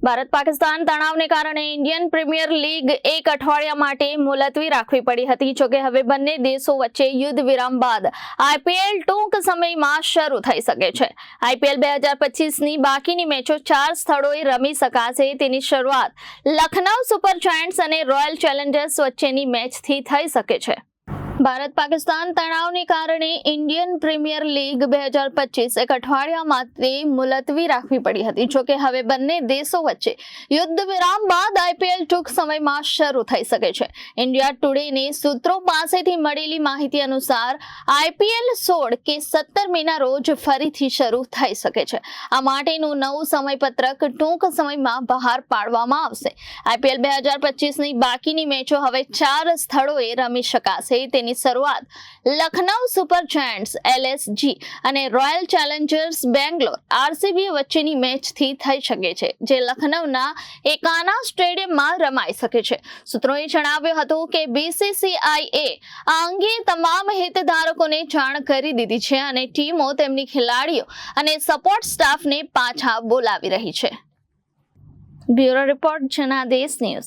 ભારત પાકિસ્તાન તણાવને કારણે Indian premier league એક અઠવાડિયા માટે મુલતવી રાખવી પડી હતી. જોકે હવે બંને દેશો વચ્ચે યુદ્ધ વિરામ બાદ આઈપીએલ ટૂંક સમયમાં શરૂ થઈ શકે છે. આઈપીએલ 2025ની બાકીની મેચો 4 સ્થળોએ રમી શકાશે. તેની શરૂઆત લખનઉ સુપર જાયન્ટ્સ અને રોયલ ચેલેન્જર્સ વચ્ચેની મેચથી થઈ શકે છે. ભારત પાકિસ્તાન તણાવને કારણે ઇન્ડિયન પ્રીમિયર લીગ 2025 એક અઠવાડિયા માટે મુલતવી રાખવી પડી હતી. જોકે હવે બંને દેશો વચ્ચે યુદ્ધ વિરામ બાદ આઈપીએલ ટૂંક સમયમાં શરૂ થઈ શકે છે. ઇન્ડિયા ટુડેને સૂત્રો પાસેથી મળેલી માહિતી અનુસાર આઈપીએલ 16 કે 17 મેના રોજ ફરીથી શરૂ થઈ શકે છે. આ માટેનું નવું સમયપત્રક ટૂંક સમયમાં બહાર પાડવામાં આવશે. આઈપીએલ 2025ની બાકીની મેચો હવે 4 સ્થળોએ રમી શકાશે. તેની શરૂઆત લખનઉ સુપર જાયન્ટ્સ LSG અને રોયલ ચેલેન્જર્સ બેંગ્લોર RCB વચ્ચેની મેચથી થઈ શકે છે, જે લખનઉના એકાના સ્ટેડિયમમાં રમાઈ શકે છે. સૂત્રોએ જણાવ્યું હતું કે BCCIએ આ અંગે તમામ હિતધારકોને જાણ કરી દીધી છે અને ટીમો તેમની ખેલાડીઓ અને સપોર્ટ સ્ટાફને પાછા બોલાવી રહી છે. Bureau report Janadesh news.